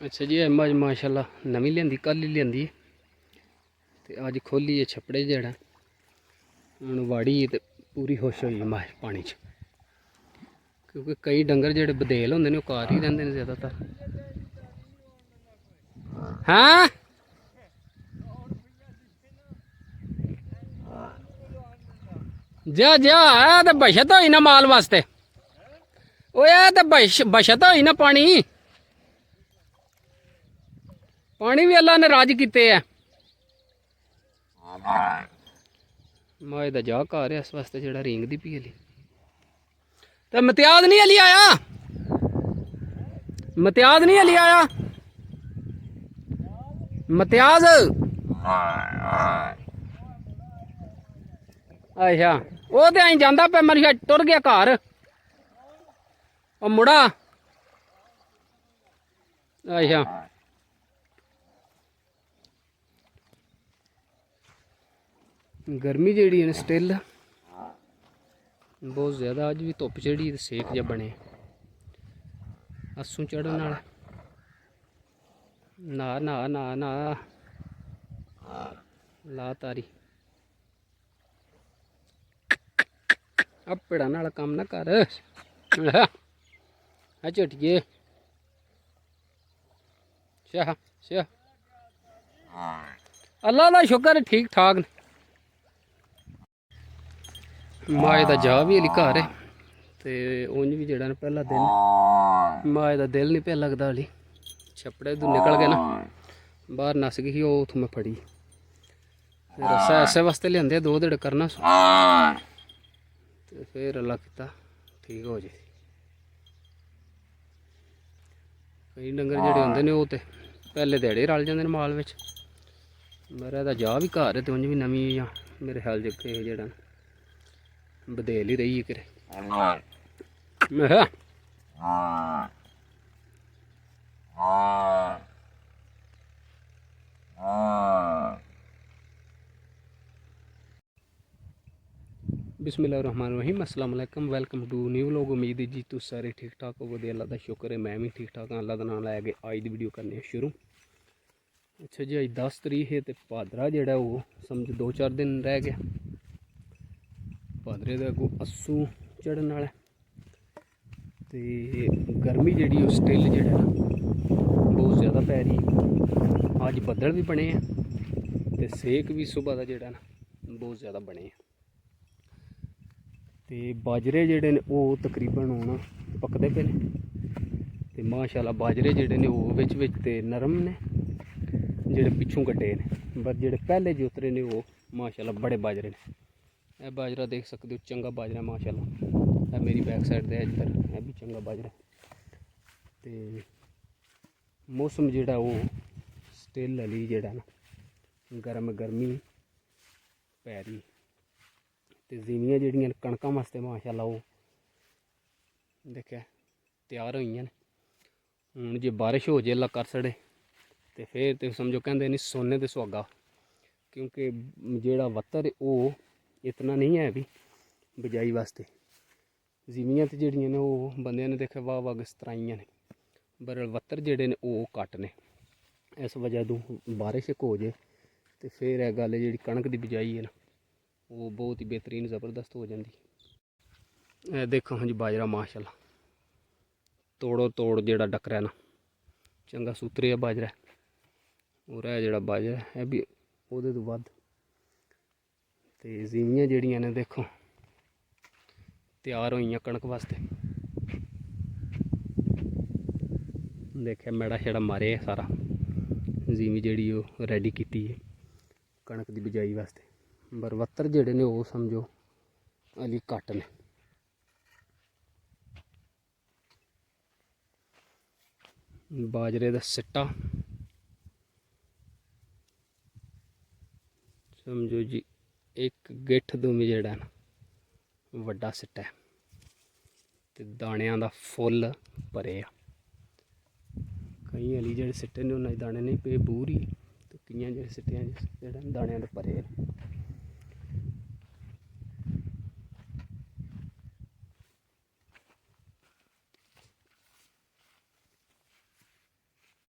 अच्छा जी, अज माशाल्लाह नवी लियांदी, कल ही लियांदी ते अज खोली है छपड़े जेड़ा हूँ वाड़ी तो पूरी खुश होई माश पानी च, क्योंकि कई डंगर जेड़े बदेल होंदे ने घर ही रहिंदे ने ज़्यादातर। हाँ जा जा तो बचत होई ना माल वास्ते, वो तो बचत होई ना पानी पानी भी अल्लाह ने राज किते है। माए दा जा घर इस वास्ते जेड़ा रेंगदी पी हली ते मतियाज नहीं हली आया, मतियाज नहीं हली आया, मतियाज अच्छा वो तो आई जाता पे मेरे टुर गया घर मुड़ा। अच्छा गर्मी जी स्टिल बहुत ज़्यादा, अज भी धुप चढ़ी सेक जहा बने अस्सू चढ़न वाला। ना ना ना ना ला तारी पेड़ा नाल काम ना कर झटिए शाह शाह अल्लाह का शुक्र ठीक ठाक ने। माए का जा भी हली घर है तो उंज भी जड़ा पहला दिन माए का दिल नहीं पे लगता हली, छपड़े तू निकल गए ना बाहर नस गई वो उथों मैं फड़ी रस्सा ऐसे वास्ते लिया दो दड़ करना तो फिर अल्लाह किता ठीक हो जाए। कई डंगर जेडे होंदे ने वो तो पहले दिहाड़े रल जाते हैं माल विच। मेरा तो जा भी घर है तो उंज भी नवी मेरे ख्याल जड़ा बदेल ही रही है कि बिस्मिल्लाहिर्रहमानिर्रहीम, अस्सलाम वालेकुम, वेलकम टू न्यू व्लॉग। उम्मीद है जी तुम सारे ठीक ठाक हो, अल्लाह का शुक्र है मैं भी ठीक ठाक हाँ। अल्लाह का नाम लै के अज की वीडियो करने शुरू। अच्छा जी, अज 10 तरीक है तो भादरा जोड़ा वो समझ 2-4 दिन रह गया। भादरे का अगों अस्सू चढ़न वाला तो गर्मी जी स्टिल जोड़ा बहुत ज़्यादा पै रही। अज बदल भी बने हैं तो सेक भी सुबह का जोड़ा ना बहुत ज़्यादा बने हैं। तो बाजरे जोड़े ने वो तकरीबन हूँ पकते पे ने तो माशाल्लाह बाजरे जोड़े ने वो विच ते नरम ने, जोड़े पिछों कटे ने बस जोड़े पहले जो उतरे ने वो माशाल्लाह बड़े बाजरे ने। यह बाजरा देख सकते हो चंगा बाजरा माशाल्लाह, यह मेरी बैक साइड दे इधर यह भी चंगा बाजरा। तो मौसम जोड़ा वो स्टिल हली जोड़ा ना गर्मी पै रही तो ज़मीयां जड़ियां कणकां वास्ते माशाल्लाह वो देखे तैयार होई ने। हूँ जे बारिश हो जाए अल्लाह कर छड़े तो फिर तो समझो कहते नहीं सोने तो सुहागा, क्योंकि जोड़ा वत्तर वो इतना नहीं है भी बिजाई वास्ते। ज़मीयां तो जड़ियां ने वो बंदे ने देखे वाह वाह गस्तराइयां ने, पर वत्तर जोड़े ने वो घट ने। इस वजह तो बारिश एक हो जाए तो फिर यह गल जी कणक की बिजाई है ना वो बहुत ही बेहतरीन ज़बरदस्त हो जाती। देखो हाँ जी बाजरा माशाल्लाह तोड़ो तोड़ जोड़ा डकरा ना चंगा सूतरिया बाजरा और है जोड़ा बाजरा है भी वो तो वध। तो ज़मीयां जड़ियां ने देखो तैयार होई कणक वास्ते। देखिए मेड़ा शेड़ा मारे सारा ज़मीं जी रेडी की कणक की बिजाई वास्ते, पर वत्तर जोड़े ने वो समझो अली घट ने। बाजरे का सिट्टा समझो जी एक गिठ दूमी जोड़ा ना वड्डा सिट्टा है तो दाणियां दा फुल भरे आ। कई हली जो सिट्टे ने उन्हें दाने नहीं पे बूरी तो कई जो सिट्टियां दाणियां दे भरे